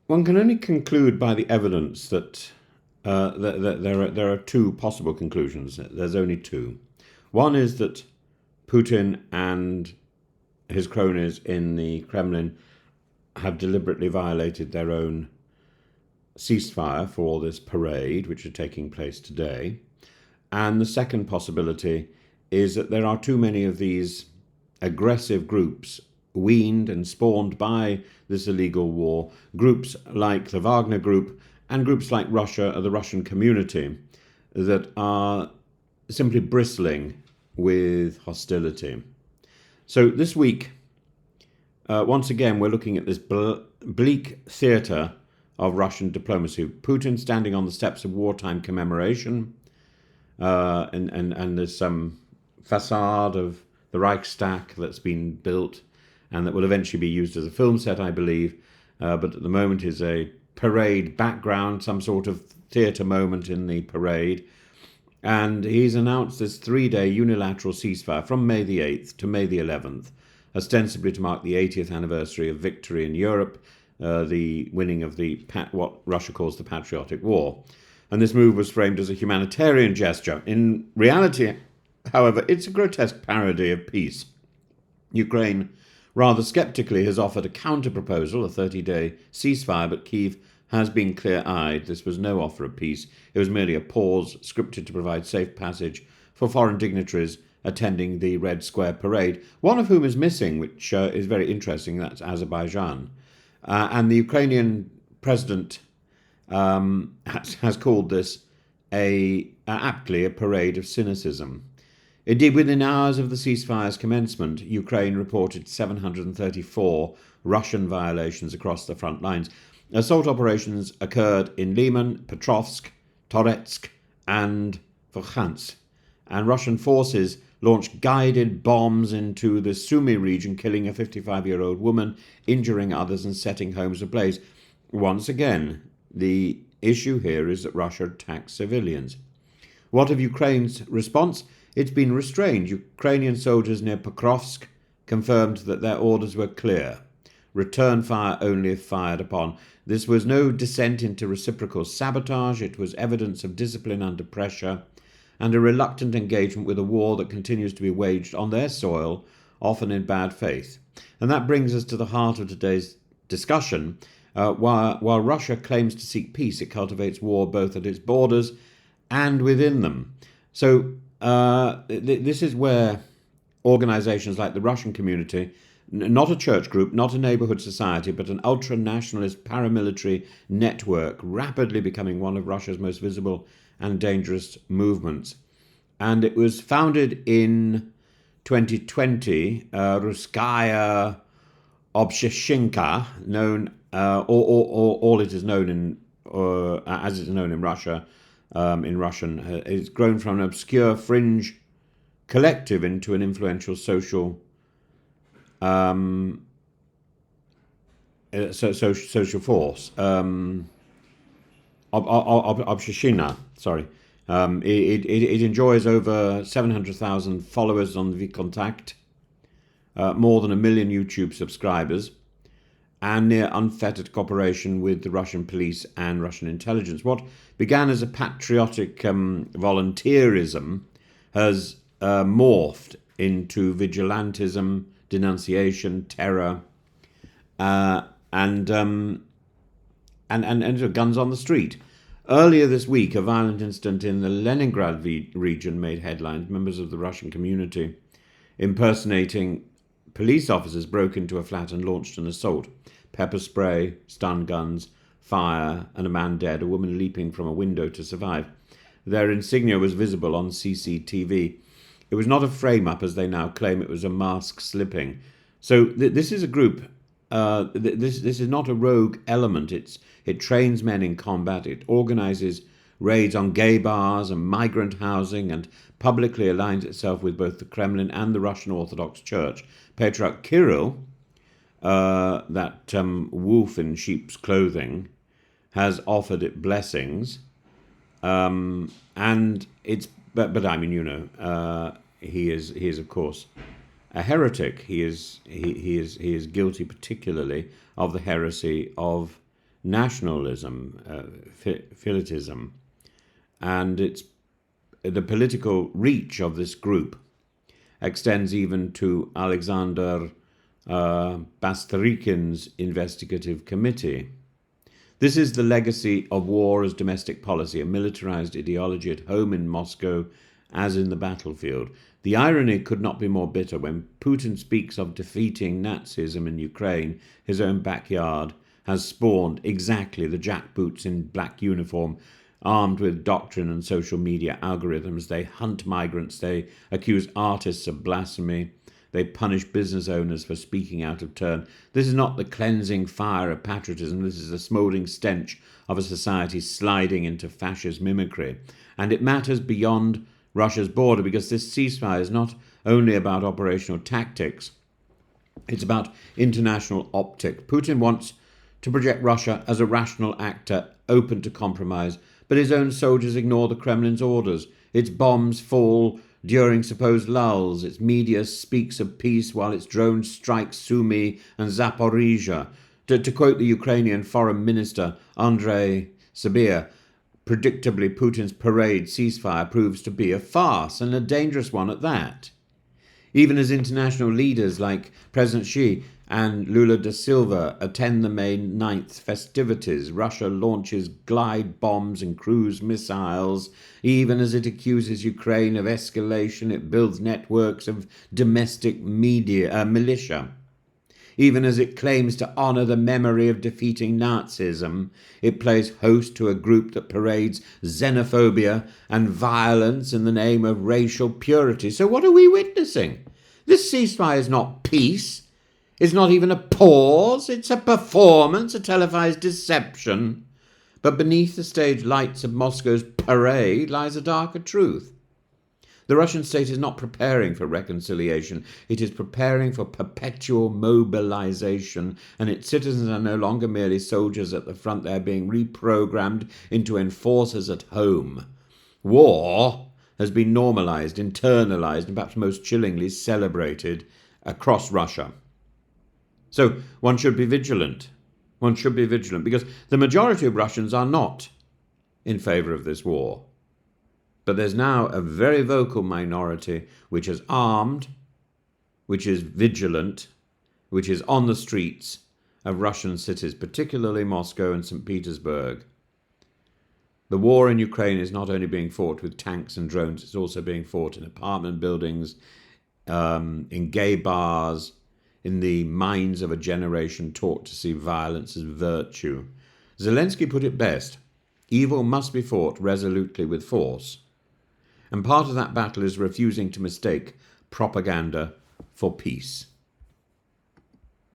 one can only conclude by the evidence that there are two possible conclusions. There's only two. One is that Putin and his cronies in the Kremlin have deliberately violated their own ceasefire for all this parade, which is taking place today. And the second possibility is that there are too many of these aggressive groups weaned and spawned by this illegal war, groups like the Wagner Group and groups like Russia, or the Russian community, that are simply bristling with hostility. So this week, once again, we're looking at this bleak theatre of Russian diplomacy. Putin standing on the steps of wartime commemoration, and there's some facade of the Reichstag that's been built and that will eventually be used as a film set, I believe, but at the moment is a parade background, some sort of theatre moment in the parade. And he's announced this 3-day unilateral ceasefire from May the 8th to May the 11th, ostensibly to mark the 80th anniversary of victory in Europe, the winning of what Russia calls the Patriotic War. And this move was framed as a humanitarian gesture. In reality, however, it's a grotesque parody of peace. Ukraine, rather sceptically, has offered a counter-proposal, a 30-day ceasefire, but Kyiv has been clear-eyed. This was no offer of peace. It was merely a pause scripted to provide safe passage for foreign dignitaries attending the Red Square parade, one of whom is missing, which is very interesting. That's Azerbaijan. And the Ukrainian president has called this aptly a parade of cynicism. Indeed, within hours of the ceasefire's commencement, Ukraine reported 734 Russian violations across the front lines. Assault operations occurred in Lyman, Petrovsk, Toretsk, and Verkhansk, and Russian forces launched guided bombs into the Sumy region, killing a 55-year-old woman, injuring others, and setting homes ablaze. Once again, the issue here is that Russia attacks civilians. What of Ukraine's response? It's been restrained. Ukrainian soldiers near Pokrovsk confirmed that their orders were clear. Return fire only if fired upon. This was no descent into reciprocal sabotage. It was evidence of discipline under pressure and a reluctant engagement with a war that continues to be waged on their soil, often in bad faith. And that brings us to the heart of today's discussion. While Russia claims to seek peace, it cultivates war both at its borders and within them. So this is where organizations like the Russian community, not a church group, not a neighborhood society, but an ultra-nationalist paramilitary network, rapidly becoming one of Russia's most visible and dangerous movements. And it was founded in 2020, Ruskaya Obsheshenka, known, all it is known in, as it is known in Russia, in Russian, it's grown from an obscure fringe collective into an influential social social force. Obsheshina, sorry. It enjoys over 700,000 followers on VKontakte, more than 1 million YouTube subscribers, and near unfettered cooperation with the Russian police and Russian intelligence. What began as a patriotic volunteerism has morphed into vigilantism, denunciation, terror, and guns on the street. Earlier this week, a violent incident in the Leningrad region made headlines. Members of the Russian community impersonating police officers broke into a flat and launched an assault. Pepper spray, stun guns, fire, and a man dead, a woman leaping from a window to survive. Their insignia was visible on CCTV. It was not a frame-up, as they now claim. It was a mask slipping. So this is a group. This is not a rogue element. It trains men in combat. It organizes raids on gay bars and migrant housing, and publicly aligns itself with both the Kremlin and the Russian Orthodox Church. Patriarch Kirill, that wolf in sheep's clothing, has offered it blessings, and it's. But I mean, he is of course a heretic. He is guilty, particularly, of the heresy of nationalism, philitism, and the political reach of this group extends even to Alexander Bastyrykin's investigative committee. This is the legacy of war as domestic policy, a militarized ideology at home in Moscow as in the battlefield. The irony could not be more bitter when Putin speaks of defeating Nazism in Ukraine. His own backyard has spawned exactly the jackboots in black uniform, armed with doctrine and social media algorithms. They hunt migrants, they accuse artists of blasphemy, they punish business owners for speaking out of turn. This is not the cleansing fire of patriotism. This is the smouldering stench of a society sliding into fascist mimicry. And it matters beyond Russia's border, because this ceasefire is not only about operational tactics, it's about international optics. Putin wants to project Russia as a rational actor, open to compromise, but his own soldiers ignore the Kremlin's orders. Its bombs fall during supposed lulls. Its media speaks of peace while its drones strike Sumy and Zaporizhia. To quote the Ukrainian Foreign Minister Andrei Sybiha, predictably, Putin's parade ceasefire proves to be a farce, and a dangerous one at that. Even as international leaders like President Xi and Lula da Silva attend the May 9th festivities, Russia launches glide bombs and cruise missiles. Even as it accuses Ukraine of escalation, it builds networks of domestic militia. Even as it claims to honour the memory of defeating Nazism, it plays host to a group that parades xenophobia and violence in the name of racial purity. So what are we witnessing? This ceasefire is not peace. It's not even a pause. It's a performance, a televised deception. But beneath the stage lights of Moscow's parade lies a darker truth. The Russian state is not preparing for reconciliation. It is preparing for perpetual mobilization, and its citizens are no longer merely soldiers at the front. They are being reprogrammed into enforcers at home. War has been normalized, internalized, and perhaps most chillingly celebrated across Russia. So one should be vigilant. One should be vigilant because the majority of Russians are not in favor of this war. But there's now a very vocal minority which is armed, which is vigilant, which is on the streets of Russian cities, particularly Moscow and St. Petersburg. The war in Ukraine is not only being fought with tanks and drones, it's also being fought in apartment buildings, in gay bars, in the minds of a generation taught to see violence as virtue. Zelensky put it best: evil must be fought resolutely with force. And part of that battle is refusing to mistake propaganda for peace.